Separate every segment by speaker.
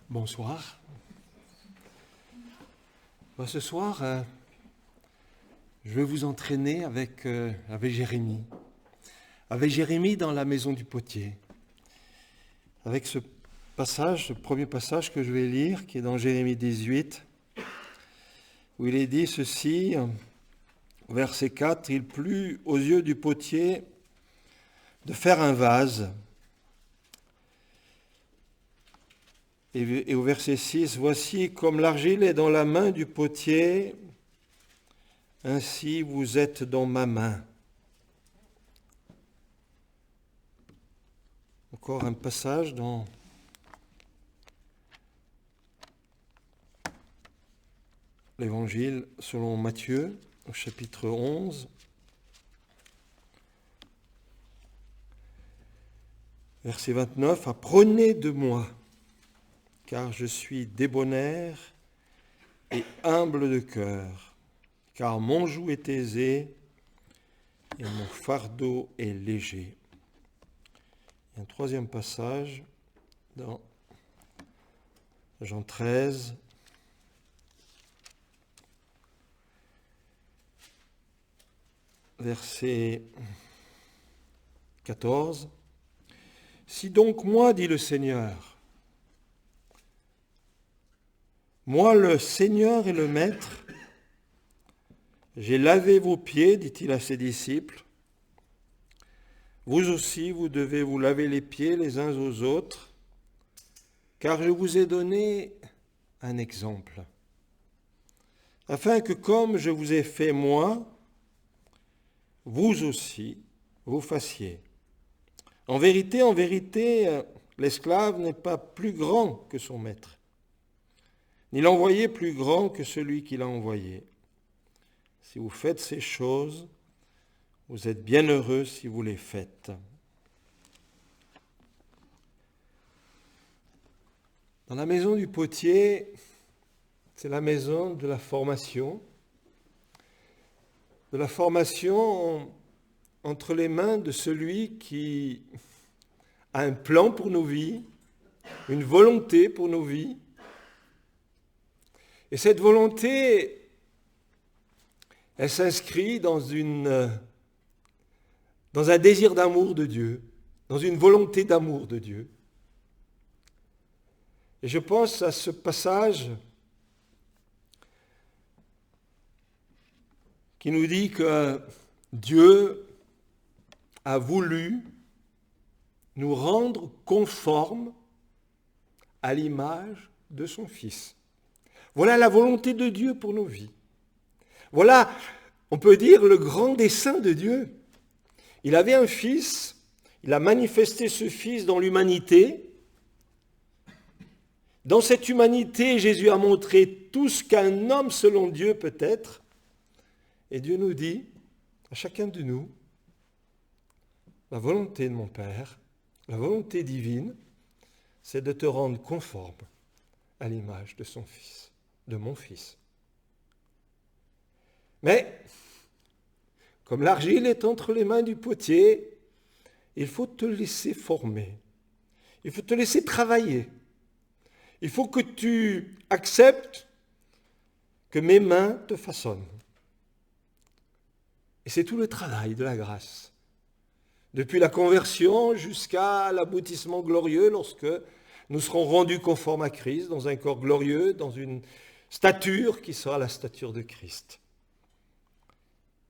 Speaker 1: Bonsoir. Ce soir, je vais vous entraîner avec Jérémie. Avec Jérémie dans la maison du potier. Avec ce passage, ce premier passage que je vais lire, qui est dans Jérémie 18, où il est dit ceci, verset 4, « Il plut aux yeux du potier de faire un vase. » Et au verset 6, « Voici comme l'argile est dans la main du potier, ainsi vous êtes dans ma main. » Encore un passage dans l'Évangile selon Matthieu, au chapitre 11, verset 29, « Apprenez de moi, car je suis débonnaire et humble de cœur, car mon joug est aisé et mon fardeau est léger. » Un troisième passage dans Jean 13, verset 14. « Si donc moi, dit le Seigneur, moi, le Seigneur et le Maître, j'ai lavé vos pieds, dit-il à ses disciples. Vous aussi, vous devez vous laver les pieds les uns aux autres, car je vous ai donné un exemple, afin que comme je vous ai fait moi, vous aussi, vous fassiez. En vérité, l'esclave n'est pas plus grand que son maître, ni l'envoyé plus grand que celui qui l'a envoyé. Si vous faites ces choses, vous êtes bien heureux si vous les faites. » Dans la maison du potier, c'est la maison de la formation entre les mains de celui qui a un plan pour nos vies, une volonté pour nos vies. Et cette volonté, elle s'inscrit dans un désir d'amour de Dieu, dans une volonté d'amour de Dieu. Et je pense à ce passage qui nous dit que Dieu a voulu nous rendre conformes à l'image de son Fils. Voilà la volonté de Dieu pour nos vies. Voilà, on peut dire, le grand dessein de Dieu. Il avait un fils, il a manifesté ce fils dans l'humanité. Dans cette humanité, Jésus a montré tout ce qu'un homme selon Dieu peut être. Et Dieu nous dit, à chacun de nous, la volonté de mon Père, la volonté divine, c'est de te rendre conforme à l'image de son Fils, de mon Fils. Mais, comme l'argile est entre les mains du potier, il faut te laisser former. Il faut te laisser travailler. Il faut que tu acceptes que mes mains te façonnent. Et c'est tout le travail de la grâce. Depuis la conversion jusqu'à l'aboutissement glorieux, lorsque nous serons rendus conformes à Christ, dans un corps glorieux, dans une stature qui sera la stature de Christ.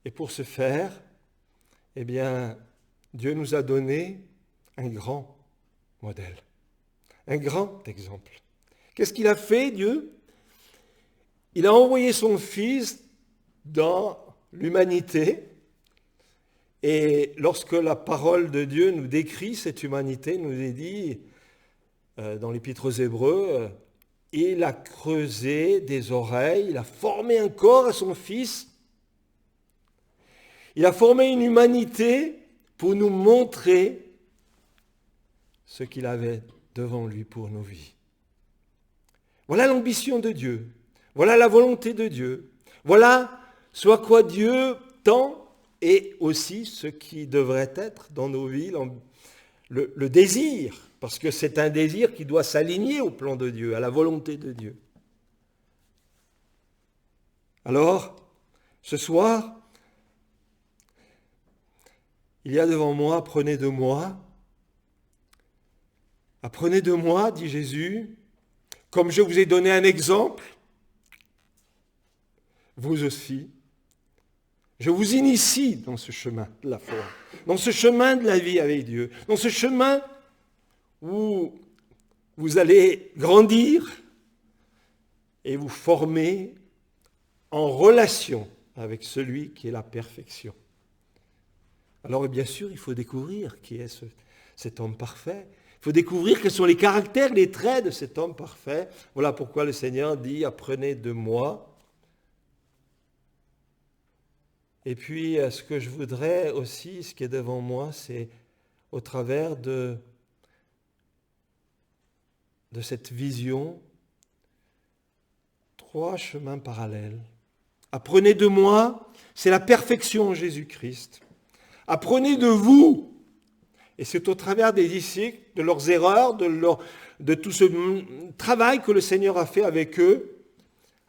Speaker 1: Et pour ce faire, eh bien, Dieu nous a donné un grand modèle, un grand exemple. Qu'est-ce qu'il a fait, Dieu ? Il a envoyé son Fils dans l'humanité. Et lorsque la parole de Dieu nous décrit cette humanité, nous est dit dans l'Épître aux Hébreux, il a creusé des oreilles, il a formé un corps à son Fils. Il a formé une humanité pour nous montrer ce qu'il avait devant lui pour nos vies. Voilà l'ambition de Dieu. Voilà la volonté de Dieu. Voilà ce à quoi Dieu tend et aussi ce qui devrait être dans nos vies le désir, parce que c'est un désir qui doit s'aligner au plan de Dieu, à la volonté de Dieu. Alors, ce soir, il y a devant moi, apprenez de moi. Apprenez de moi, dit Jésus, comme je vous ai donné un exemple, vous aussi. Je vous initie dans ce chemin de la foi, dans ce chemin de la vie avec Dieu, dans ce chemin où vous allez grandir et vous former en relation avec celui qui est la perfection. Alors bien sûr, il faut découvrir qui est cet homme parfait. Il faut découvrir quels sont les caractères, les traits de cet homme parfait. Voilà pourquoi le Seigneur dit « Apprenez de moi ». Et puis, ce que je voudrais aussi, ce qui est devant moi, c'est au travers de cette vision, 3 chemins parallèles. Apprenez de moi, c'est la perfection en Jésus-Christ. Apprenez de vous, et c'est au travers des disciples, de leurs erreurs, de tout ce travail que le Seigneur a fait avec eux.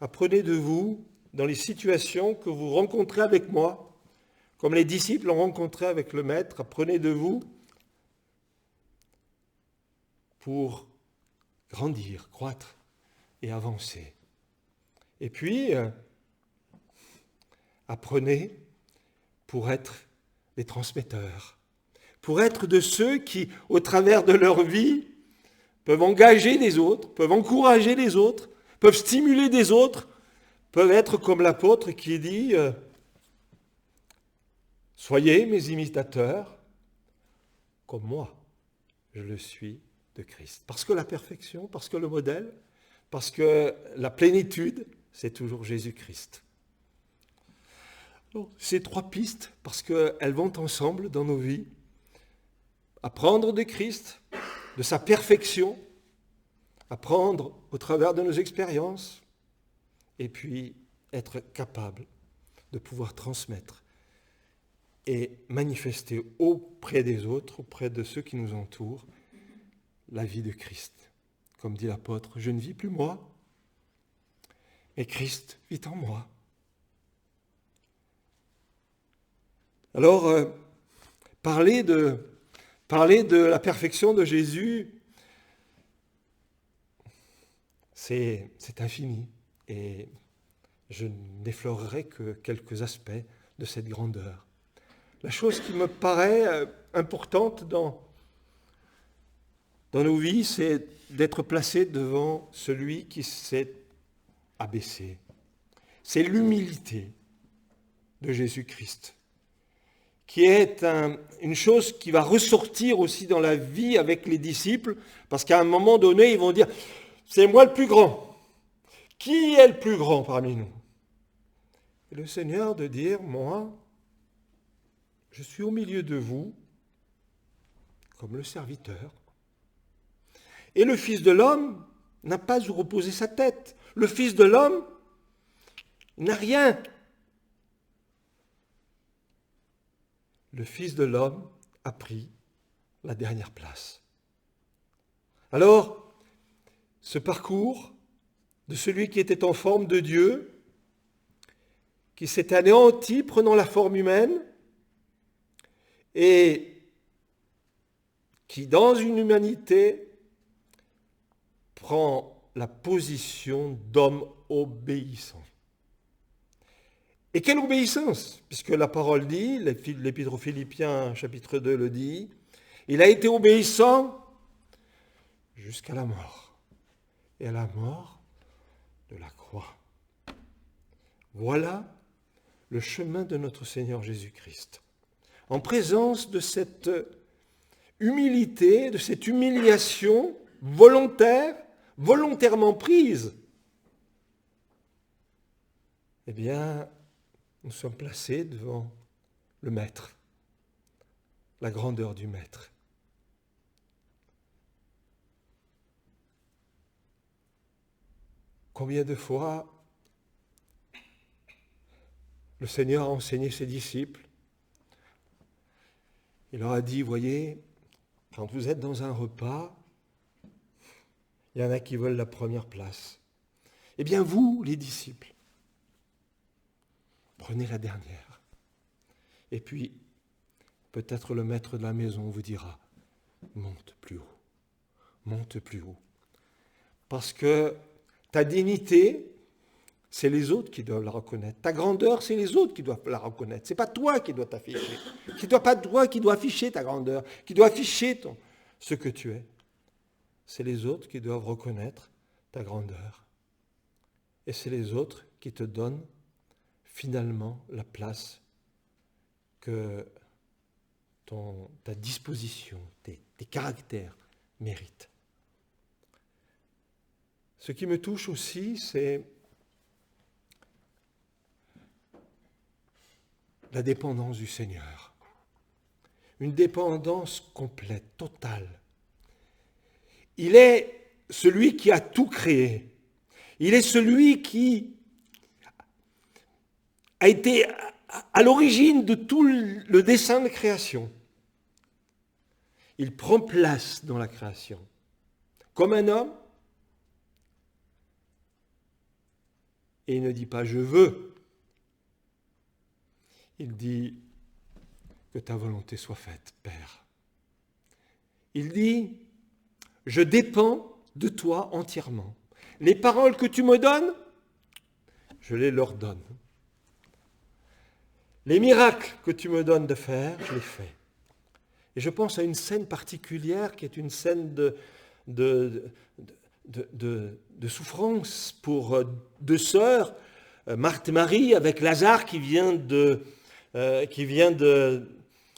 Speaker 1: Apprenez de vous dans les situations que vous rencontrez avec moi, comme les disciples l'ont rencontré avec le Maître. Apprenez de vous pour grandir, croître et avancer. Et puis, apprenez pour être des transmetteurs, pour être de ceux qui, au travers de leur vie, peuvent engager les autres, peuvent encourager les autres, peuvent stimuler des autres, peuvent être comme l'apôtre qui dit « Soyez mes imitateurs, comme moi, je le suis de Christ. » Parce que la perfection, parce que le modèle, parce que la plénitude, c'est toujours Jésus-Christ. Ces 3 pistes, parce qu'elles vont ensemble dans nos vies, apprendre de Christ, de sa perfection, apprendre au travers de nos expériences, et puis être capable de pouvoir transmettre et manifester auprès des autres, auprès de ceux qui nous entourent, la vie de Christ. Comme dit l'apôtre, je ne vis plus moi, mais Christ vit en moi. Alors, parler de la perfection de Jésus, c'est infini. Et je n'effleurerai que quelques aspects de cette grandeur. La chose qui me paraît importante dans nos vies, c'est d'être placé devant celui qui s'est abaissé. C'est l'humilité de Jésus-Christ, qui est une chose qui va ressortir aussi dans la vie avec les disciples, parce qu'à un moment donné, ils vont dire « C'est moi le plus grand ». Qui est le plus grand parmi nous? Et le Seigneur de dire, moi, je suis au milieu de vous, comme le serviteur. Et le Fils de l'homme n'a pas où reposer sa tête. Le Fils de l'homme n'a rien. Le Fils de l'homme a pris la dernière place. Alors, ce parcours de celui qui était en forme de Dieu, qui s'est anéanti prenant la forme humaine et qui, dans une humanité, prend la position d'homme obéissant. Et quelle obéissance? Puisque la parole dit, l'Épître aux Philippiens, chapitre 2 le dit, il a été obéissant jusqu'à la mort. Et à la mort de la croix. Voilà le chemin de notre Seigneur Jésus-Christ. En présence de cette humilité, de cette humiliation volontairement prise, eh bien, nous sommes placés devant le Maître, la grandeur du Maître. Combien de fois le Seigneur a enseigné ses disciples? Il leur a dit, voyez, Quand vous êtes dans un repas, il y en a qui veulent la première place. Eh bien vous, les disciples, prenez la dernière. Et puis, peut-être le maître de la maison vous dira, monte plus haut, monte plus haut. Parce que ta dignité, c'est les autres qui doivent la reconnaître. Ta grandeur, c'est les autres qui doivent la reconnaître. Ce n'est pas toi qui dois t'afficher. Pas toi qui dois afficher ta grandeur, qui dois afficher ce que tu es. C'est les autres qui doivent reconnaître ta grandeur. Et c'est les autres qui te donnent finalement la place que ta disposition, tes caractères méritent. Ce qui me touche aussi, c'est la dépendance du Seigneur. Une dépendance complète, totale. Il est celui qui a tout créé. Il est celui qui a été à l'origine de tout le dessein de création. Il prend place dans la création. Comme un homme, et il ne dit pas « je veux ». Il dit « que ta volonté soit faite, Père ». Il dit « je dépends de toi entièrement. Les paroles que tu me donnes, je les leur donne. Les miracles que tu me donnes de faire, je les fais. » Et je pense à une scène particulière qui est une scène de souffrance pour deux sœurs, Marthe et Marie, avec Lazare qui vient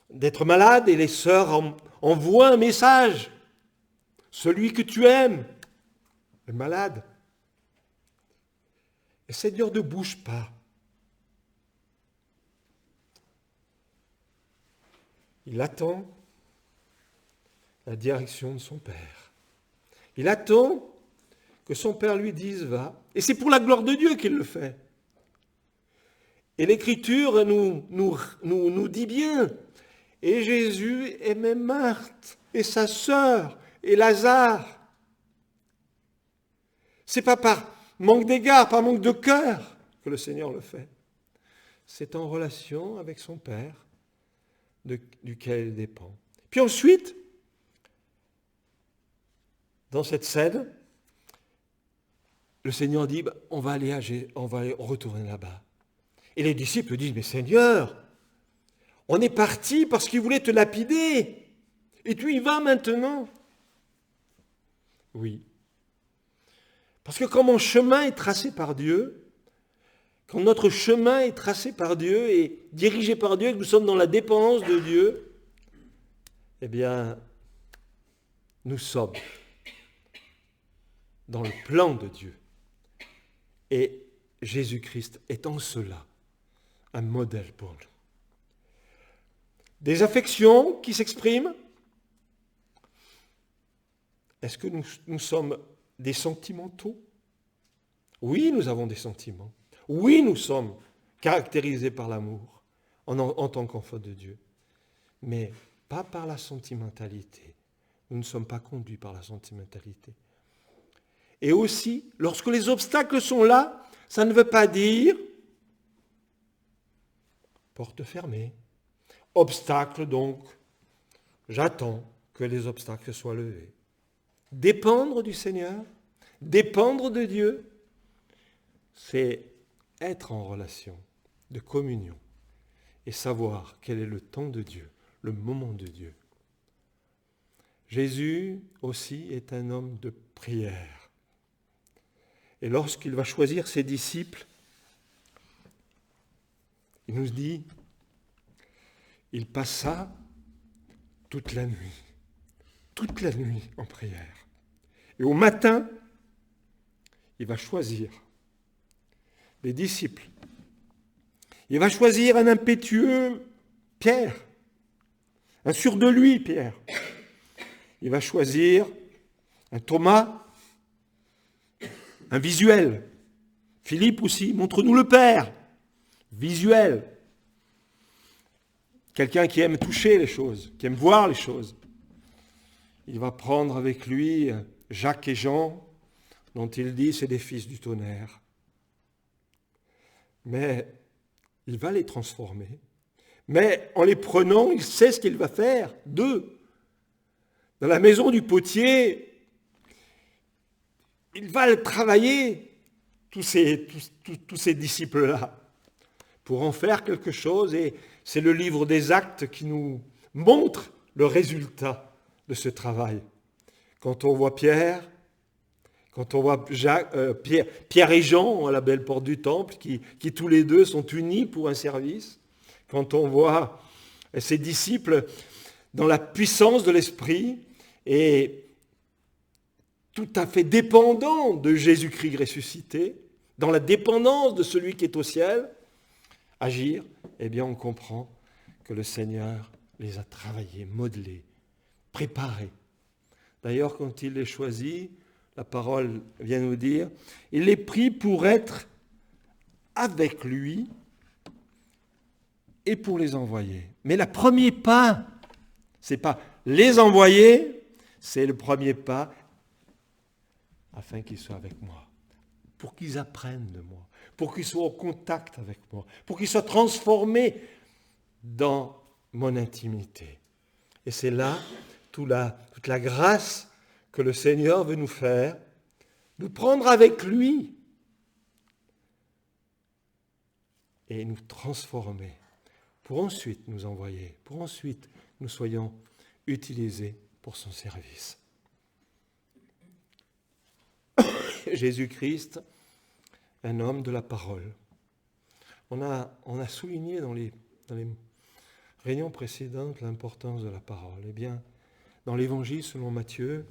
Speaker 1: d'être malade, et les sœurs envoient un message. Celui que tu aimes est malade. Et le Seigneur ne bouge pas. Il attend la direction de son Père. Il attend que son Père lui dise « va ». Et c'est pour la gloire de Dieu qu'il le fait. Et l'Écriture nous dit bien « et Jésus aimait Marthe et sa sœur et Lazare ». Ce n'est pas par manque d'égard, par manque de cœur que le Seigneur le fait. C'est en relation avec son Père duquel il dépend. Puis ensuite, dans cette scène, le Seigneur dit, on va retourner là-bas. Et les disciples disent, mais Seigneur, on est parti parce qu'il voulait te lapider. Et tu y vas maintenant. Oui. Parce que quand mon chemin est tracé par Dieu, quand notre chemin est tracé par Dieu et dirigé par Dieu, et que nous sommes dans la dépendance de Dieu, eh bien, nous sommes dans le plan de Dieu. Et Jésus-Christ est en cela un modèle pour nous. Des affections qui s'expriment. Est-ce que nous sommes des sentimentaux? Oui, nous avons des sentiments. Oui, nous sommes caractérisés par l'amour en tant qu'enfants de Dieu. Mais pas par la sentimentalité. Nous ne sommes pas conduits par la sentimentalité. Et aussi, lorsque les obstacles sont là, ça ne veut pas dire porte fermée. Obstacle donc, j'attends que les obstacles soient levés. Dépendre du Seigneur, dépendre de Dieu, c'est être en relation de communion et savoir quel est le temps de Dieu, le moment de Dieu. Jésus aussi est un homme de prière. Et lorsqu'il va choisir ses disciples, il nous dit, il passa toute la nuit en prière. Et au matin, il va choisir des disciples. Il va choisir un impétueux Pierre, un sûr de lui Pierre. Il va choisir un Thomas, un visuel. Philippe aussi, montre-nous le Père. Visuel. Quelqu'un qui aime toucher les choses, qui aime voir les choses. il va prendre avec lui Jacques et Jean, dont il dit c'est des fils du tonnerre. Mais il va les transformer. Mais en les prenant, il sait ce qu'il va faire d'eux. Dans la maison du potier, il va travailler, tous ces disciples-là, pour en faire quelque chose. Et c'est le livre des Actes qui nous montre le résultat de ce travail. Quand on voit Pierre, quand on voit Pierre et Jean à la belle porte du temple, qui tous les deux sont unis pour un service, quand on voit ces disciples dans la puissance de l'Esprit et tout à fait dépendants de Jésus-Christ ressuscité, dans la dépendance de celui qui est au ciel, agir, eh bien on comprend que le Seigneur les a travaillés, modelés, préparés. D'ailleurs, quand il les choisit, la parole vient nous dire, il les prit pour être avec lui et pour les envoyer. Mais le premier pas, c'est pas les envoyer, c'est le premier pas afin qu'ils soient avec moi, pour qu'ils apprennent de moi, pour qu'ils soient en contact avec moi, pour qu'ils soient transformés dans mon intimité. Et c'est là toute la grâce que le Seigneur veut nous faire, nous prendre avec lui et nous transformer pour ensuite nous envoyer, pour ensuite nous soyons utilisés pour son service. Jésus-Christ, un homme de la parole. On a souligné dans les réunions précédentes l'importance de la parole. Eh bien, dans l'Évangile selon Matthieu,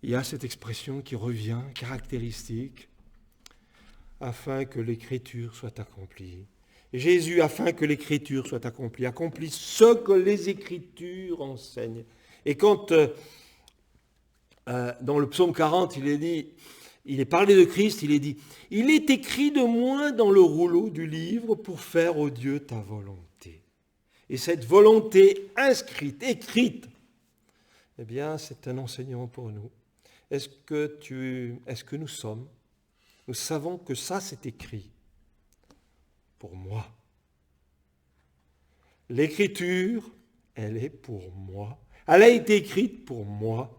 Speaker 1: il y a cette expression qui revient, caractéristique, afin que l'Écriture soit accomplie. Et Jésus, afin que l'Écriture soit accomplie, accomplit ce que les Écritures enseignent. Et quand, dans le psaume 40, il est parlé de Christ, il est dit, « Il est écrit de moi dans le rouleau du livre pour faire, ô Dieu, ta volonté. » Et cette volonté inscrite, écrite, eh bien, c'est un enseignement pour nous. Est-ce que nous savons que ça, c'est écrit pour moi. L'écriture, elle est pour moi. Elle a été écrite pour moi,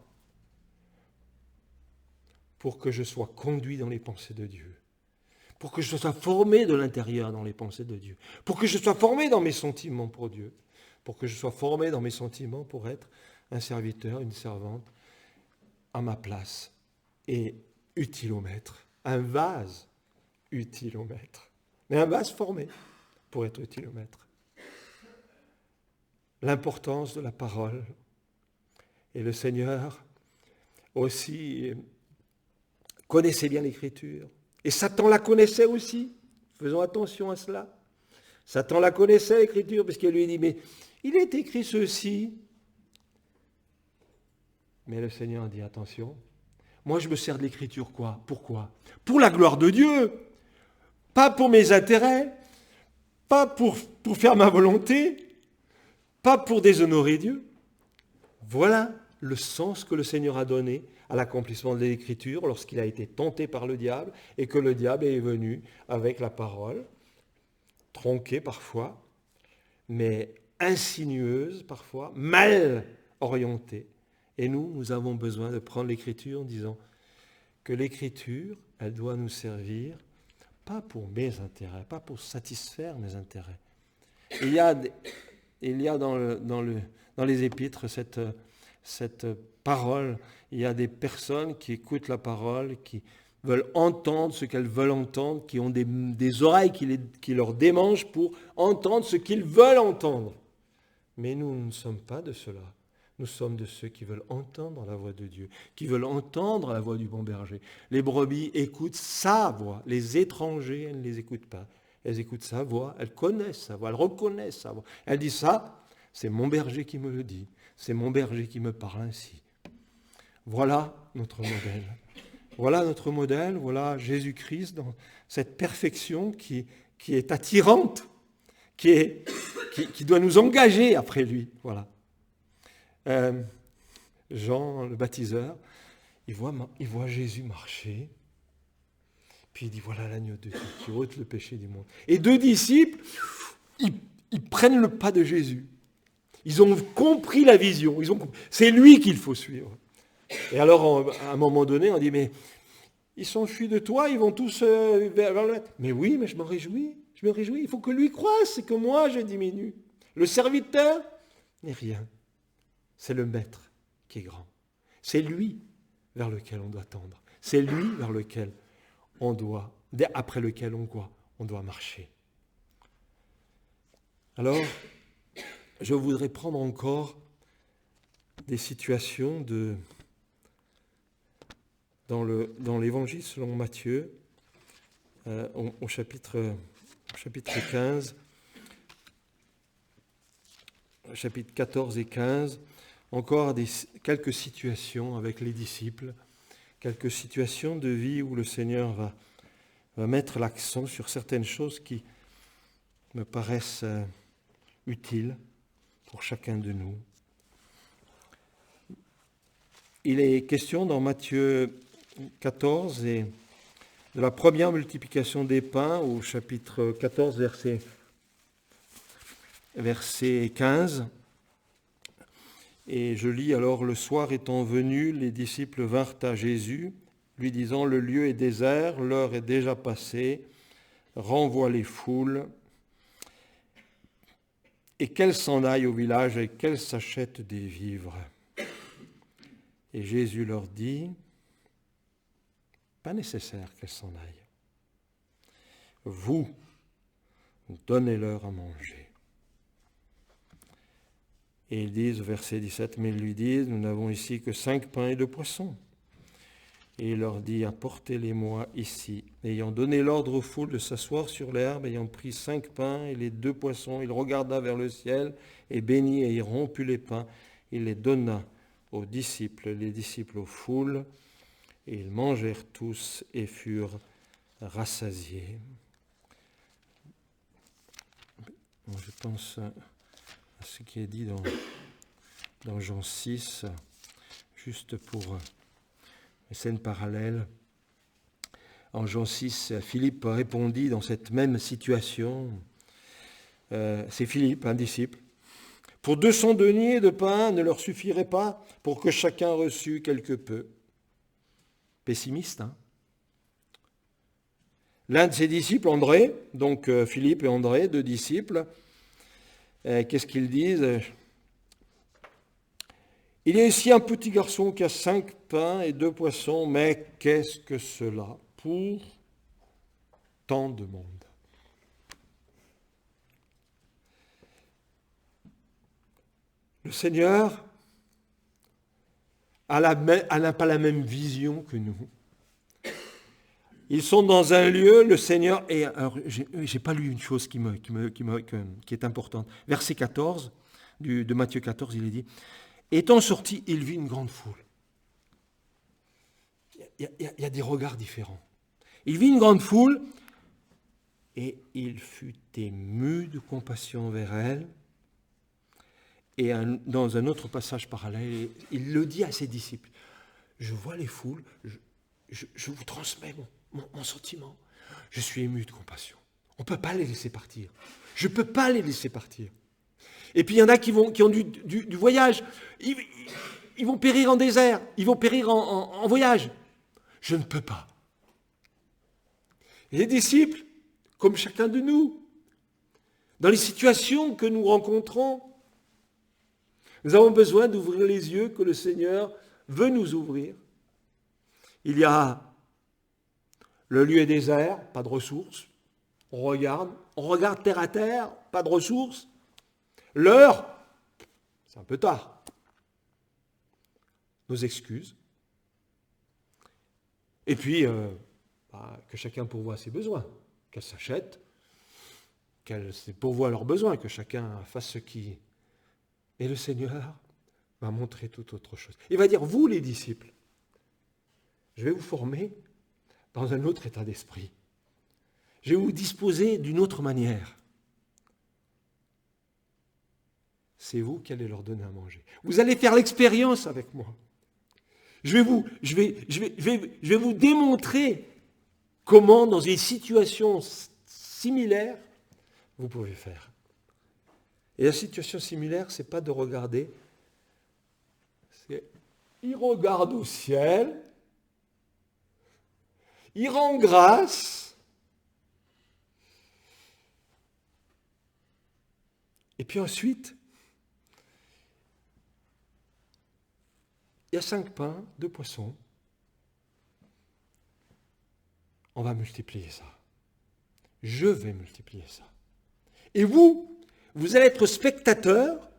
Speaker 1: pour que je sois conduit dans les pensées de Dieu, pour que je sois formé de l'intérieur dans les pensées de Dieu, pour que je sois formé dans mes sentiments pour Dieu, pour que je sois formé dans mes sentiments pour être un serviteur, une servante, à ma place et utile au maître. Un vase utile au maître. Mais un vase formé pour être utile au maître. L'importance de la parole. Et le Seigneur aussi connaissait bien l'Écriture. Et Satan la connaissait aussi. Faisons attention à cela. Satan la connaissait, l'Écriture, parce qu'il lui dit, mais il est écrit ceci. Mais le Seigneur dit, attention, moi je me sers de l'Écriture quoi ? Pourquoi ? Pour la gloire de Dieu, pas pour mes intérêts, pas pour faire ma volonté, pas pour déshonorer Dieu. Voilà le sens que le Seigneur a donné à l'accomplissement de l'Écriture lorsqu'il a été tenté par le diable et que le diable est venu avec la parole, tronquée parfois, mais insinueuse parfois, mal orientée. Et nous avons besoin de prendre l'Écriture en disant que l'Écriture, elle doit nous servir, pas pour mes intérêts, pas pour satisfaire mes intérêts. Il y a dans les épîtres cette parole, il y a des personnes qui écoutent la parole, qui veulent entendre ce qu'elles veulent entendre, qui ont des oreilles qui leur démangent pour entendre ce qu'ils veulent entendre. Mais nous ne sommes pas de cela. Nous sommes de ceux qui veulent entendre la voix de Dieu, qui veulent entendre la voix du bon berger. Les brebis écoutent sa voix. Les étrangers, elles ne les écoutent pas. Elles écoutent sa voix, elles connaissent sa voix, elles reconnaissent sa voix. Elles disent ça, c'est mon berger qui me le dit. C'est mon berger qui me parle ainsi. Voilà notre modèle. Voilà notre modèle, voilà Jésus-Christ dans cette perfection qui est attirante, qui doit nous engager après lui. Voilà. Jean le baptiseur, il voit Jésus marcher, puis il dit, voilà l'agneau de Dieu qui ôte le péché du monde. Et 2 disciples, ils prennent le pas de Jésus. Ils ont compris la vision. C'est lui qu'il faut suivre. Et alors, à un moment donné, on dit, mais ils s'enfuient de toi, ils vont tous vers le maître. Mais oui, mais je me réjouis. Il faut que lui croisse et que moi, je diminue. Le serviteur n'est rien. C'est le maître qui est grand. C'est lui vers lequel on doit tendre. C'est lui vers lequel après lequel on doit marcher. Alors, je voudrais prendre encore des situations dans l'évangile selon Matthieu, au chapitre 15, chapitre 14 et 15, encore quelques situations avec les disciples, quelques situations de vie où le Seigneur va mettre l'accent sur certaines choses qui me paraissent utiles pour chacun de nous. Il est question dans Matthieu 14 et de la première multiplication des pains au chapitre 14, verset 15. Et je lis, alors le soir étant venu, les disciples vinrent à Jésus, lui disant, le lieu est désert, l'heure est déjà passée, renvoie les foules, et qu'elles s'en aillent au village et qu'elles s'achètent des vivres. Et Jésus leur dit, pas nécessaire qu'elles s'en aillent. Vous, donnez-leur à manger. Et ils disent, verset 17, mais ils lui disent, nous n'avons ici que 5 pains et 2 poissons. Et il leur dit, apportez-les-moi ici. Ayant donné l'ordre aux foules de s'asseoir sur l'herbe, ayant pris 5 pains et les 2 poissons, il regarda vers le ciel et bénit, et il romput les pains. Il les donna aux disciples, les disciples aux foules, et ils mangèrent tous et furent rassasiés. Je pense à ce qui est dit dans Jean 6, juste pour les scènes parallèles. En Jean 6, Philippe répondit dans cette même situation. C'est Philippe, un disciple. Pour 200 deniers de pain ne leur suffirait pas pour que chacun reçût quelque peu. Pessimiste, hein? L'un de ses disciples, André, donc Philippe et André, 2 disciples, qu'est-ce qu'ils disent ? Il y a ici un petit garçon qui a 5 pains et 2 poissons, mais qu'est-ce que cela pour tant de monde ? Le Seigneur n'a pas la même vision que nous. Ils sont dans un lieu, le Seigneur, et alors, j'ai pas lu une chose qui est importante. Verset 14 de Matthieu 14, il est dit, étant sorti, il vit une grande foule. Il y a des regards différents. Il vit une grande foule et il fut ému de compassion vers elle. Et dans un autre passage parallèle, il le dit à ses disciples. Je vois les foules, je vous transmets mon sentiment. Je suis ému de compassion. On ne peut pas les laisser partir. Je ne peux pas les laisser partir. Et puis il y en a qui ont du voyage. Ils vont périr en désert. Ils vont périr en voyage. Je ne peux pas. Et les disciples, comme chacun de nous, dans les situations que nous rencontrons, nous avons besoin d'ouvrir les yeux que le Seigneur veut nous ouvrir. Il y a le lieu est désert, pas de ressources. On regarde terre à terre, pas de ressources. L'heure, c'est un peu tard. Nos excuses. Et puis, que chacun pourvoie ses besoins, qu'elle s'achète, qu'elle pourvoie leurs besoins, que chacun fasse ce qui... Et le Seigneur va montrer toute autre chose. Il va dire, vous les disciples, je vais vous former dans un autre état d'esprit. Je vais vous disposer d'une autre manière. c'est vous qui allez leur donner à manger. Vous allez faire l'expérience avec moi. Je vais vous démontrer comment, dans une situation similaire, vous pouvez faire. Et la situation similaire, ce n'est pas de regarder, c'est il regarde au ciel, il rend grâce, et puis ensuite, il y a 5 pains, 2 poissons. On va multiplier ça. Je vais multiplier ça. Et vous allez être spectateurs,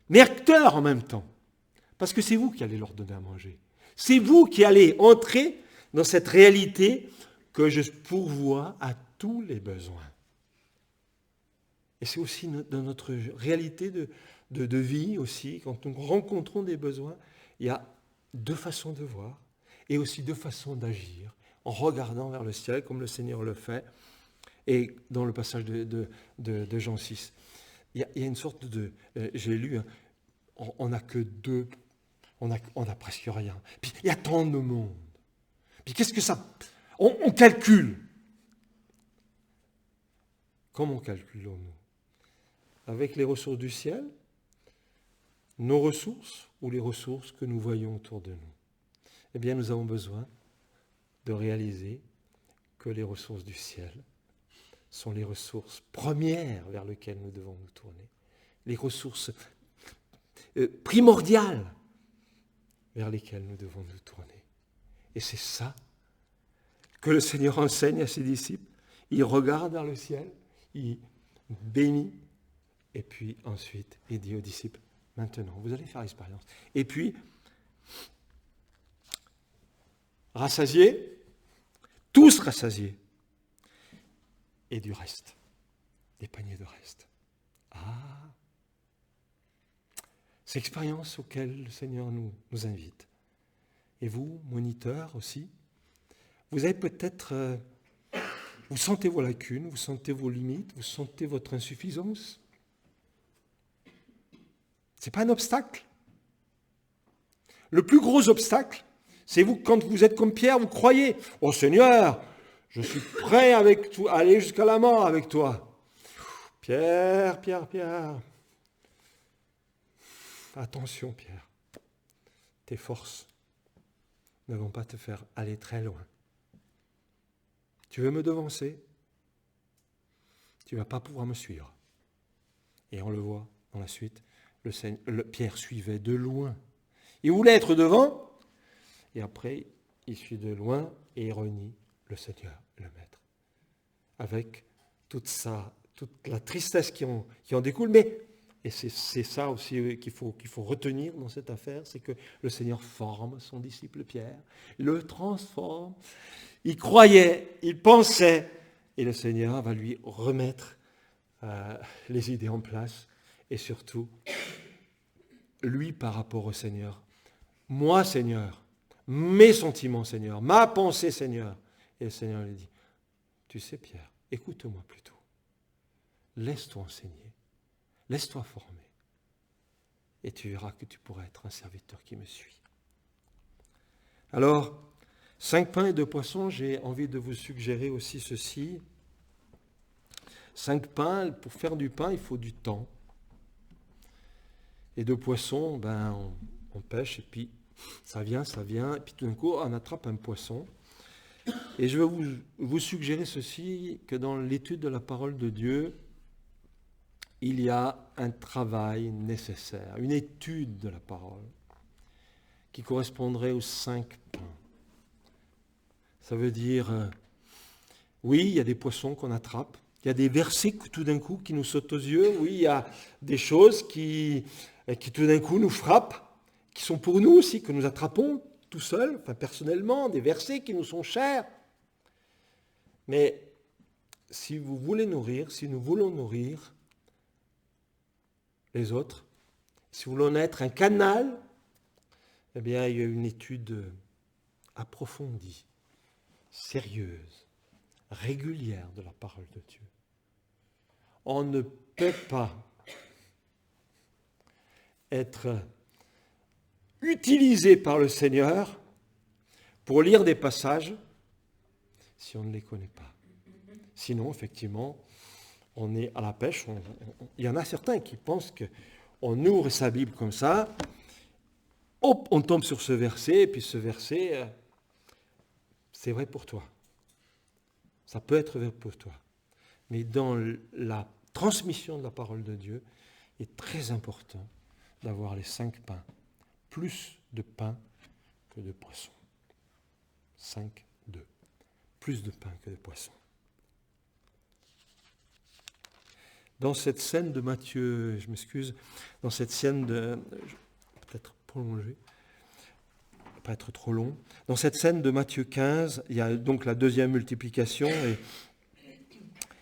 Speaker 1: mais acteurs en même temps. Parce que c'est vous qui allez leur donner à manger. C'est vous qui allez entrer dans cette réalité que je pourvois à tous les besoins. Et c'est aussi dans notre réalité de vie aussi, quand nous rencontrons des besoins, il y a 2 façons de voir et aussi 2 façons d'agir en regardant vers le ciel comme le Seigneur le fait. Et dans le passage de Jean 6, il y a une sorte de... j'ai lu, hein, on n'a que 2, on n'a presque rien. Puis il y a tant de monde. Puis qu'est-ce que ça... On calcule. Comment calculons-nous? Avec les ressources du ciel, nos ressources ou les ressources que nous voyons autour de nous? Eh bien, nous avons besoin de réaliser que les ressources du ciel sont les ressources premières vers lesquelles nous devons nous tourner, les ressources primordiales vers lesquelles nous devons nous tourner. Et c'est ça que le Seigneur enseigne à ses disciples. Il regarde vers le ciel, il bénit, et puis ensuite, il dit aux disciples, maintenant, vous allez faire l'expérience. Et puis, rassasiés, tous rassasiés, et du reste, des paniers de reste. Ah, c'est l'expérience auquel le Seigneur nous invite. Et vous, moniteurs aussi, vous avez peut-être, vous sentez vos lacunes, vous sentez vos limites, vous sentez votre insuffisance. Ce n'est pas un obstacle. Le plus gros obstacle, c'est vous, quand vous êtes comme Pierre, vous croyez, « Oh Seigneur, je suis prêt avec toi, à aller jusqu'à la mort avec toi. » Pierre. Attention Pierre, tes forces ne vont pas te faire aller très loin. Tu veux me devancer? Tu ne vas pas pouvoir me suivre. Et on le voit dans la suite, Pierre suivait de loin. Il voulait être devant, et après, il suit de loin et il renie le Seigneur, le Maître. Avec toute la tristesse qui en découle, mais, et c'est ça aussi qu'il faut retenir dans cette affaire, c'est que le Seigneur forme son disciple Pierre, le transforme, il croyait, il pensait, et le Seigneur va lui remettre les idées en place, et surtout, lui par rapport au Seigneur. Moi, Seigneur, mes sentiments, Seigneur, ma pensée, Seigneur. Et le Seigneur lui dit, tu sais, Pierre, écoute-moi plutôt. Laisse-toi enseigner, laisse-toi former. Et tu verras que tu pourras être un serviteur qui me suit. Alors, 5 pains et 2 poissons, j'ai envie de vous suggérer aussi ceci. 5 pains, pour faire du pain, il faut du temps. Et 2 poissons, on pêche et puis ça vient, et puis tout d'un coup, on attrape un poisson. Et je vais vous suggérer ceci, que dans l'étude de la parole de Dieu, il y a un travail nécessaire, une étude de la parole, qui correspondrait aux 5 pains. Ça veut dire, oui, il y a des poissons qu'on attrape, il y a des versets tout d'un coup qui nous sautent aux yeux, oui, il y a des choses qui tout d'un coup nous frappent, qui sont pour nous aussi, que nous attrapons tout seuls, enfin personnellement, des versets qui nous sont chers. Mais si vous voulez nourrir, si nous voulons nourrir les autres, si nous voulons être un canal, eh bien, il y a une étude approfondie, sérieuse, régulière de la parole de Dieu. On ne peut pas être utilisé par le Seigneur pour lire des passages si on ne les connaît pas. Sinon, effectivement, on est à la pêche. Il y en a certains qui pensent qu'on ouvre sa Bible comme ça, hop, on tombe sur ce verset, et puis ce verset, c'est vrai pour toi. Ça peut être vrai pour toi. Mais dans la transmission de la parole de Dieu, il est très important d'avoir les 5 pains. Plus de pain que de poisson. 5, 2. Plus de pain que de poisson. Dans cette scène de Matthieu, je m'excuse, dans cette scène de... peut-être prolonger, pas être trop long. Dans cette scène de Matthieu 15, il y a donc la deuxième multiplication,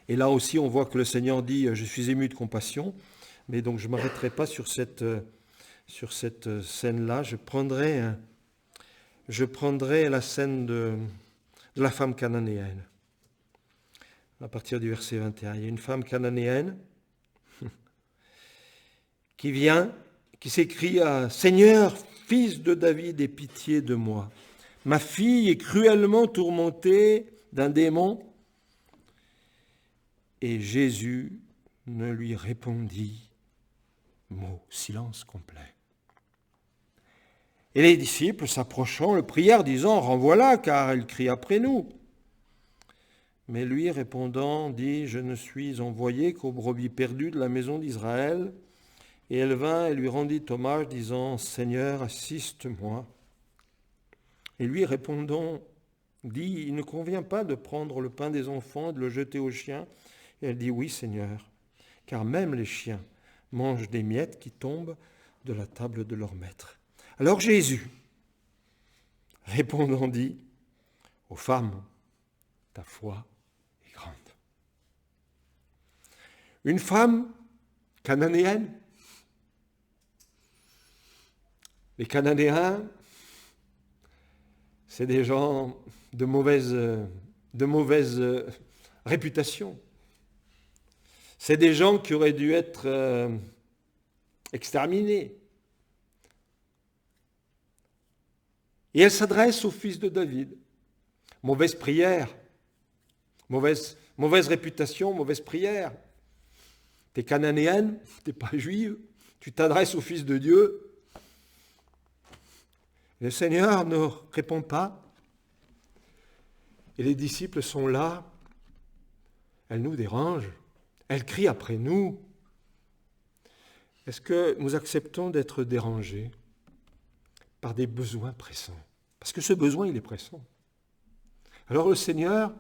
Speaker 1: et là aussi on voit que le Seigneur dit « Je suis ému de compassion », mais donc je ne m'arrêterai pas sur cette scène-là. Je prendrai la scène de la femme cananéenne, à partir du verset 21. Il y a une femme cananéenne qui s'écrie à « Seigneur, fils de David, aie pitié de moi. Ma fille est cruellement tourmentée d'un démon. » Et Jésus ne lui répondit mot, silence complet. Et les disciples, s'approchant, le prièrent, disant « Renvoie-la, car elle crie après nous. » Mais lui, répondant, dit « Je ne suis envoyé qu'aux brebis perdues de la maison d'Israël. » Et elle vint et lui rendit hommage, disant « Seigneur, assiste-moi. » Et lui, répondant, dit « Il ne convient pas de prendre le pain des enfants et de le jeter aux chiens. » Et elle dit « Oui, Seigneur, car même les chiens mangent des miettes qui tombent de la table de leur maître. » Alors Jésus, répondant, dit « Ô femme, ta foi est grande. » Une femme cananéenne. Les Cananéens, c'est des gens de mauvaise réputation. C'est des gens qui auraient dû être exterminés. Et elle s'adresse au fils de David. Mauvaise prière, mauvaise réputation, mauvaise prière. T'es cananéenne, t'es pas juive, tu t'adresses au fils de Dieu. Le Seigneur ne répond pas. Et les disciples sont là. Elle nous dérange. Elle crie après nous. Est-ce que nous acceptons d'être dérangés par des besoins pressants? Parce que ce besoin, il est pressant. Alors le Seigneur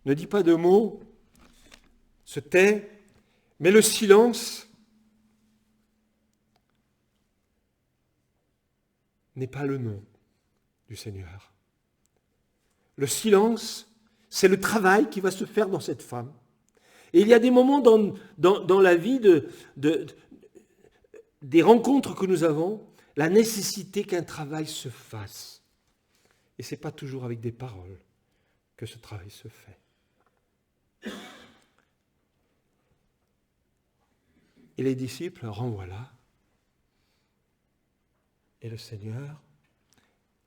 Speaker 1: ne dit pas de mots, se tait, mais le silence n'est pas le nom du Seigneur. Le silence, c'est le travail qui va se faire dans cette femme. Et il y a des moments dans la vie des rencontres que nous avons, la nécessité qu'un travail se fasse. Et ce n'est pas toujours avec des paroles que ce travail se fait. Et les disciples renvoient-la. Et le Seigneur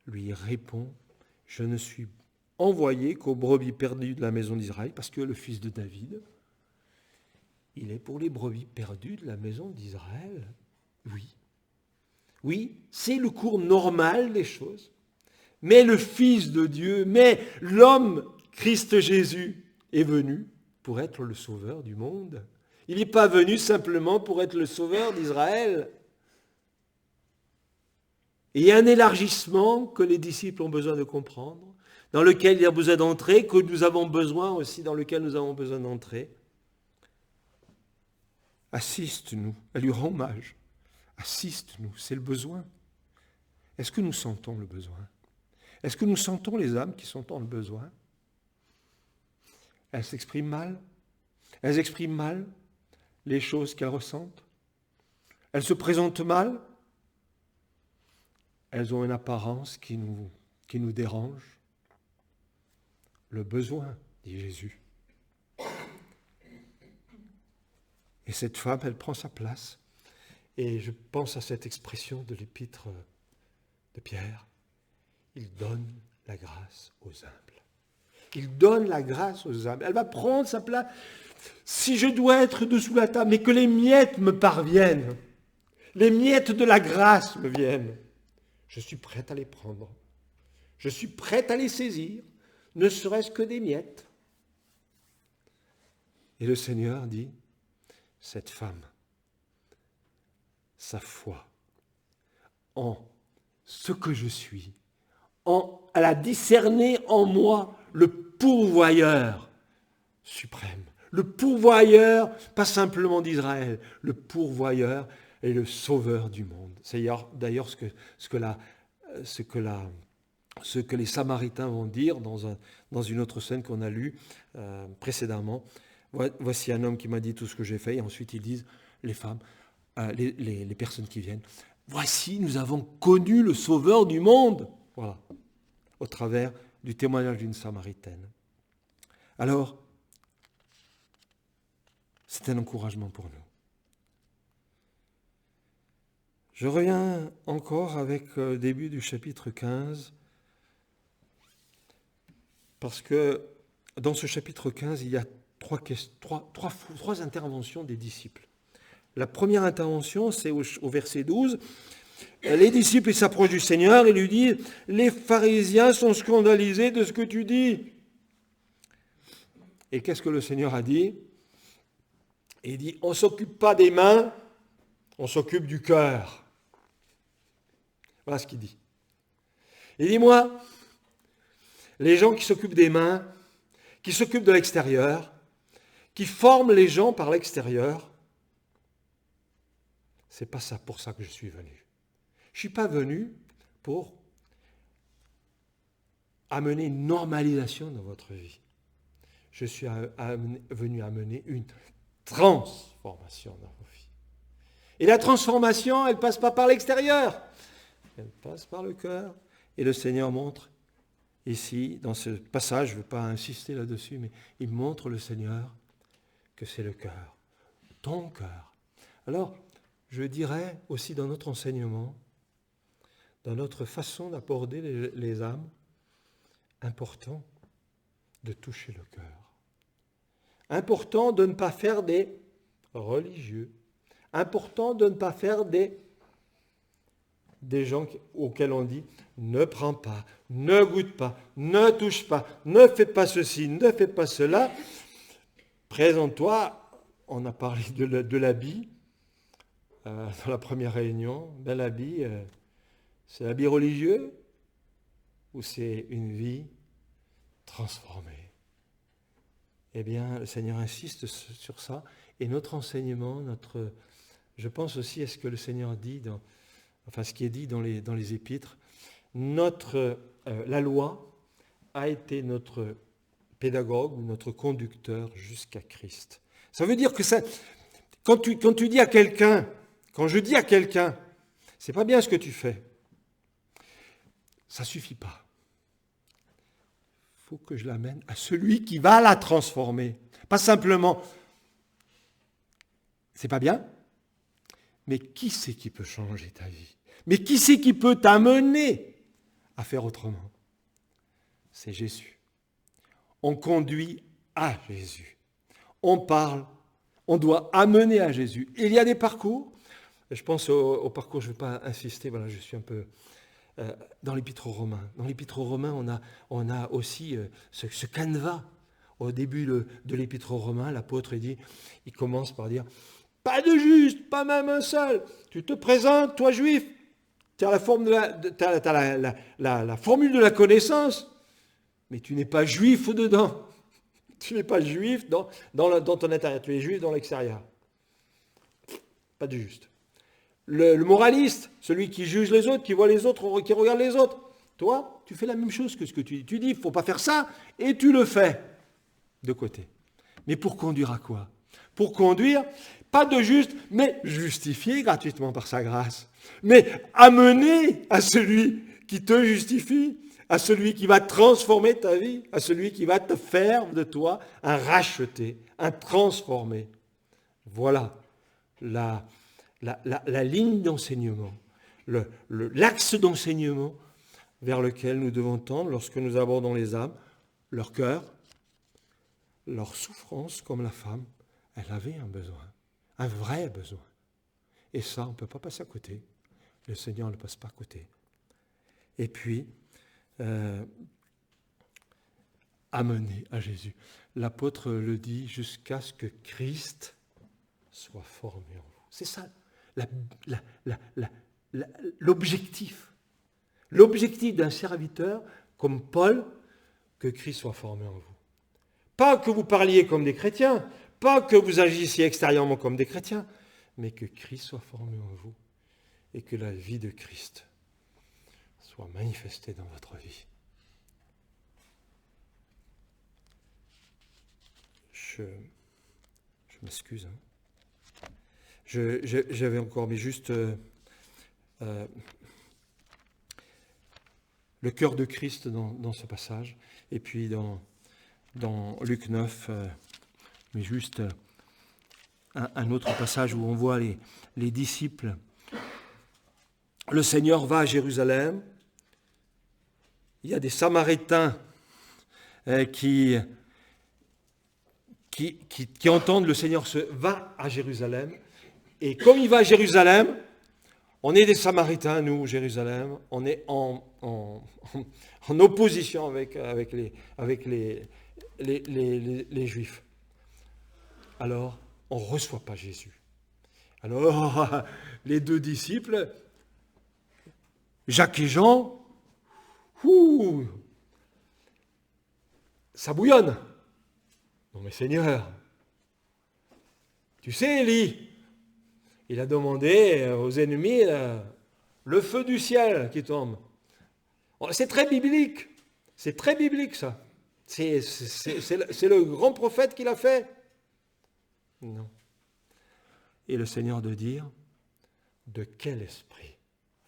Speaker 1: lui répond, « Je ne suis envoyé qu'aux brebis perdues de la maison d'Israël, parce que le fils de David, il est pour les brebis perdues de la maison d'Israël. » Oui. Oui, c'est le cours normal des choses. Mais le Fils de Dieu, mais l'homme, Christ Jésus, est venu pour être le sauveur du monde. Il n'est pas venu simplement pour être le sauveur d'Israël. Et il y a un élargissement que les disciples ont besoin de comprendre, dans lequel il y a besoin d'entrer, que nous avons besoin aussi, dans lequel nous avons besoin d'entrer. Assiste-nous, elle lui rend hommage. Assiste-nous, c'est le besoin. Est-ce que nous sentons le besoin? Est-ce que nous sentons les âmes qui sont dans le besoin? Elles s'expriment mal. Elles expriment mal les choses qu'elles ressentent. Elles se présentent mal. Elles ont une apparence qui nous dérange. Le besoin, dit Jésus. Et cette femme, elle prend sa place. Et je pense à cette expression de l'épître de Pierre. Il donne la grâce aux humbles. Il donne la grâce aux humbles. Elle va prendre sa place. Si je dois être dessous la table, mais que les miettes me parviennent, les miettes de la grâce me viennent, je suis prête à les prendre. Je suis prête à les saisir, ne serait-ce que des miettes. Et le Seigneur dit, cette femme, sa foi en ce que je suis, elle a discerné en moi le pourvoyeur suprême, le pourvoyeur, pas simplement d'Israël, le pourvoyeur et le sauveur du monde. C'est d'ailleurs ce que les Samaritains vont dire dans une autre scène qu'on a lue précédemment. Voici un homme qui m'a dit tout ce que j'ai fait. Et ensuite ils disent, les femmes, les personnes qui viennent, voici, nous avons connu le sauveur du monde. Voilà, au travers du témoignage d'une Samaritaine. Alors, c'est un encouragement pour nous. Je reviens encore avec le début du chapitre 15, parce que dans ce chapitre 15, il y a trois interventions des disciples. La première intervention, c'est au verset 12. Les disciples s'approchent du Seigneur et lui disent « Les pharisiens sont scandalisés de ce que tu dis. » Et qu'est-ce que le Seigneur a dit ? Il dit « On ne s'occupe pas des mains, on s'occupe du cœur. » Voilà ce qu'il dit. Il dit « Moi, les gens qui s'occupent des mains, qui s'occupent de l'extérieur, qui forment les gens par l'extérieur, c'est pas ça pour ça que je suis venu. Je ne suis pas venu pour amener une normalisation dans votre vie. Je suis venu amener une transformation dans vos vies. Et la transformation, elle ne passe pas par l'extérieur. Elle passe par le cœur. Et le Seigneur montre ici, dans ce passage, je ne veux pas insister là-dessus, mais il montre le Seigneur que c'est le cœur, ton cœur. Alors, je dirais aussi dans notre enseignement, dans notre façon d'aborder les âmes, important de toucher le cœur. Important de ne pas faire des religieux. Important de ne pas faire des gens auxquels on dit ne prends pas, ne goûte pas, ne touche pas, ne fais pas ceci, ne fais pas cela. Présente-toi, on a parlé de l'habit dans la première réunion. Ben, l'habit, c'est l'habit religieux ou c'est une vie transformée? Eh bien, le Seigneur insiste sur ça. Et notre enseignement, je pense aussi à ce que le Seigneur dit, ce qui est dit dans les épîtres. La loi a été notre pédagogue ou notre conducteur jusqu'à Christ. Ça veut dire que quand tu dis à quelqu'un, quand je dis à quelqu'un, c'est pas bien ce que tu fais, ça suffit pas. Il faut que je l'amène à celui qui va la transformer. Pas simplement, c'est pas bien, mais qui c'est qui peut changer ta vie? Mais qui c'est qui peut t'amener à faire autrement? C'est Jésus. On conduit à Jésus. On parle, on doit amener à Jésus. Il y a des parcours. Je pense au parcours, je ne vais pas insister, voilà, je suis un peu dans l'Épître aux Romains. Dans l'Épître aux Romains, on a aussi ce canevas. Au début de l'Épître aux Romains, l'apôtre il commence par dire « Pas de juste, pas même un seul. Tu te présentes, toi juif. Tu as la formule de la connaissance, mais tu n'es pas juif au-dedans. Tu n'es pas juif dans ton intérieur, tu es juif dans l'extérieur. Pas de juste. Le moraliste, celui qui juge les autres, qui voit les autres, qui regarde les autres. Toi, tu fais la même chose que ce que tu dis. Tu dis, il ne faut pas faire ça, et tu le fais de côté. Mais pour conduire à quoi? Pour conduire, pas de juste, mais justifié gratuitement par sa grâce. Mais amener à celui qui te justifie, à celui qui va transformer ta vie, à celui qui va te faire de toi un racheté, un transformé. Voilà la la ligne d'enseignement, l'axe d'enseignement vers lequel nous devons tendre lorsque nous abordons les âmes, leur cœur, leur souffrance, comme la femme, elle avait un besoin, un vrai besoin. Et ça, on ne peut pas passer à côté. Le Seigneur ne passe pas à côté. Et puis, amener à Jésus. L'apôtre le dit, jusqu'à ce que Christ soit formé en vous. C'est ça l'objectif. L'objectif d'un serviteur comme Paul, que Christ soit formé en vous. Pas que vous parliez comme des chrétiens, pas que vous agissiez extérieurement comme des chrétiens, mais que Christ soit formé en vous et que la vie de Christ soit manifestée dans votre vie. Je m'excuse. J'avais encore, mais juste le cœur de Christ dans ce passage, et puis dans Luc 9, mais juste un autre passage où on voit les disciples. Le Seigneur va à Jérusalem, il y a des Samaritains qui entendent le Seigneur va à Jérusalem, et comme il va à Jérusalem, on est des Samaritains, nous, Jérusalem, on est en opposition avec les Juifs. Alors, on ne reçoit pas Jésus. Alors, les deux disciples, Jacques et Jean, ça bouillonne. Non mais Seigneur, tu sais, Élie, il a demandé aux ennemis le feu du ciel qui tombe. C'est très biblique. C'est très biblique, ça. C'est le grand prophète qui l'a fait. Non. Et le Seigneur de dire, de quel esprit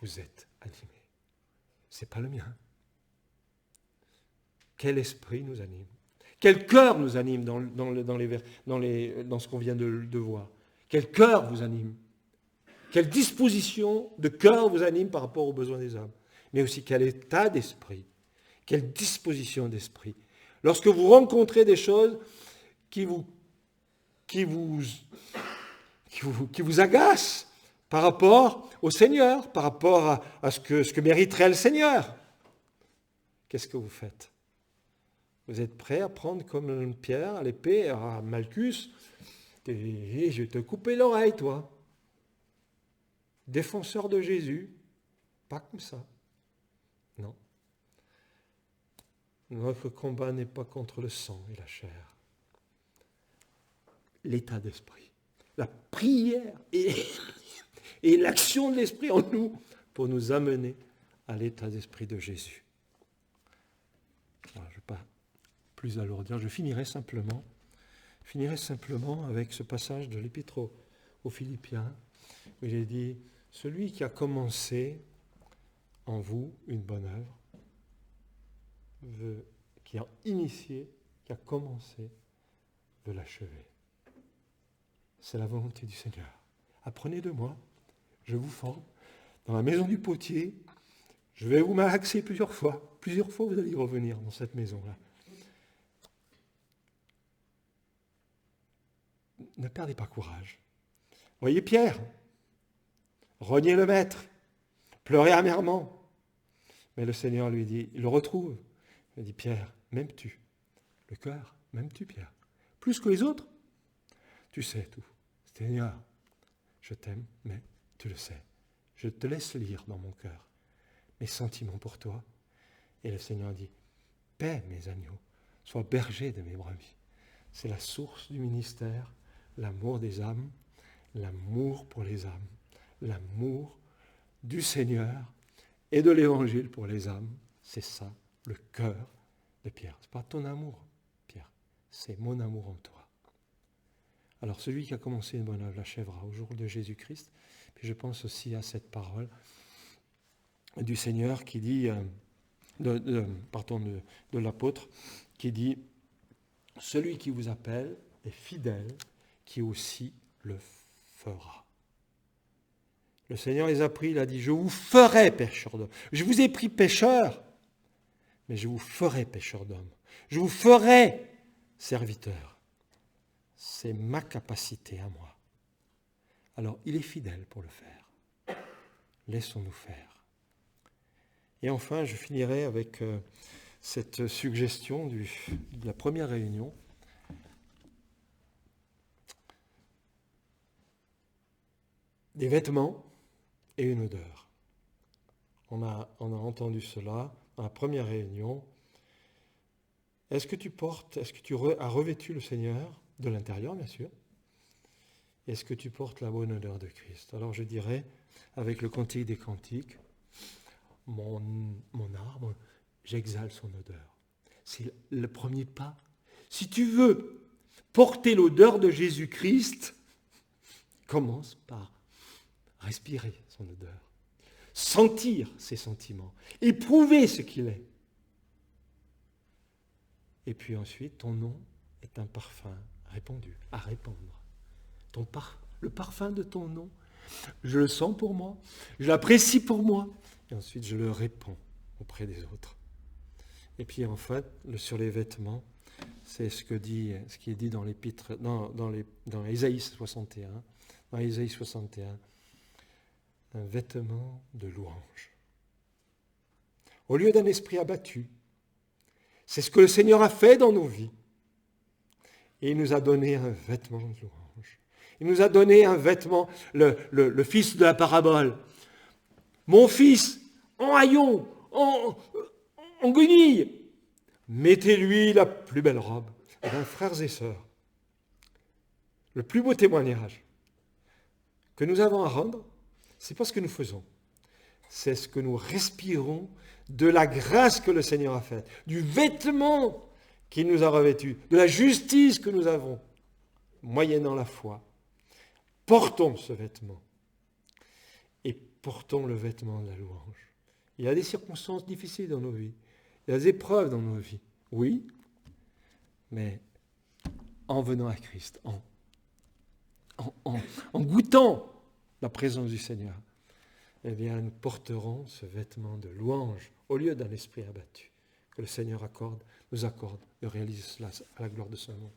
Speaker 1: vous êtes animés? C'est pas le mien. Quel esprit nous anime? Quel cœur nous anime dans ce qu'on vient de voir? Quel cœur vous anime? Quelle disposition de cœur vous anime par rapport aux besoins des âmes? Mais aussi quel état d'esprit? Quelle disposition d'esprit? Lorsque vous rencontrez des choses qui vous agacent par rapport au Seigneur, par rapport à ce que mériterait le Seigneur, qu'est-ce que vous faites? Vous êtes prêt à prendre comme une pierre à l'épée, à Malchus, et je vais te couper l'oreille, toi. Défenseur de Jésus, pas comme ça. Non. Notre combat n'est pas contre le sang et la chair. L'état d'esprit, la prière et l'action de l'esprit en nous pour nous amener à l'état d'esprit de Jésus. Alors, je ne vais pas plus alourdir, je finirai simplement avec ce passage de l'Épître aux Philippiens, où il est dit, celui qui a commencé en vous une bonne œuvre, qui a initié, qui a commencé, veut l'achever. C'est la volonté du Seigneur. Apprenez de moi, je vous forme dans la maison du potier, je vais vous malaxer plusieurs fois vous allez y revenir dans cette maison-là. Ne perdez pas courage. Voyez Pierre, reniez le maître, pleurez amèrement. Mais le Seigneur lui dit, il le retrouve. Il dit, Pierre, m'aimes-tu? Le cœur, m'aimes-tu, Pierre? Plus que les autres? Tu sais tout. Seigneur, je t'aime, mais tu le sais. Je te laisse lire dans mon cœur mes sentiments pour toi. Et le Seigneur dit, paie mes agneaux, sois berger de mes brebis. C'est la source du ministère, l'amour des âmes, l'amour pour les âmes, l'amour du Seigneur et de l'Évangile pour les âmes. C'est ça, le cœur de Pierre. Ce n'est pas ton amour, Pierre, c'est mon amour en toi. Alors celui qui a commencé une bonne œuvre l'achèvera au jour de Jésus-Christ. Puis je pense aussi à cette parole du Seigneur qui dit, de l'apôtre, qui dit, celui qui vous appelle est fidèle, qui aussi le fera. Le Seigneur les a pris, il a dit, je vous ferai pécheurs d'hommes. Je vous ai pris pécheurs, mais je vous ferai pécheurs d'hommes. Je vous ferai serviteurs. C'est ma capacité à moi. Alors, il est fidèle pour le faire. Laissons-nous faire. Et enfin, je finirai avec cette suggestion de la première réunion. Des vêtements et une odeur. On a entendu cela dans la première réunion. Est-ce que tu as revêtu le Seigneur, de l'intérieur bien sûr? Est-ce que tu portes la bonne odeur de Christ? Alors je dirais, avec le Cantique des Cantiques, mon arbre, j'exhale son odeur. C'est le premier pas. Si tu veux porter l'odeur de Jésus-Christ, commence par respirer son odeur, sentir ses sentiments, éprouver ce qu'il est. Et puis ensuite, ton nom est un parfum répandu, à répandre. Le parfum de ton nom, je le sens pour moi, je l'apprécie pour moi, et ensuite je le répands auprès des autres. Et puis enfin, sur les vêtements, c'est ce qui est dit dans l'épître, dans Ésaïe 61, dans Ésaïe 61, un vêtement de louange. Au lieu d'un esprit abattu, c'est ce que le Seigneur a fait dans nos vies. Et il nous a donné un vêtement de louange. Il nous a donné un vêtement, le fils de la parabole. Mon fils, en haillons, en guenilles, mettez-lui la plus belle robe. Eh bien, frères et sœurs, le plus beau témoignage que nous avons à rendre, c'est pas ce que nous faisons, c'est ce que nous respirons de la grâce que le Seigneur a faite, du vêtement qu'il nous a revêtu, de la justice que nous avons, moyennant la foi. Portons ce vêtement et portons le vêtement de la louange. Il y a des circonstances difficiles dans nos vies, il y a des épreuves dans nos vies, oui, mais en venant à Christ, en goûtant la présence du Seigneur, eh bien, nous porterons ce vêtement de louange au lieu d'un esprit abattu que le Seigneur nous accorde de réaliser cela à la gloire de son nom.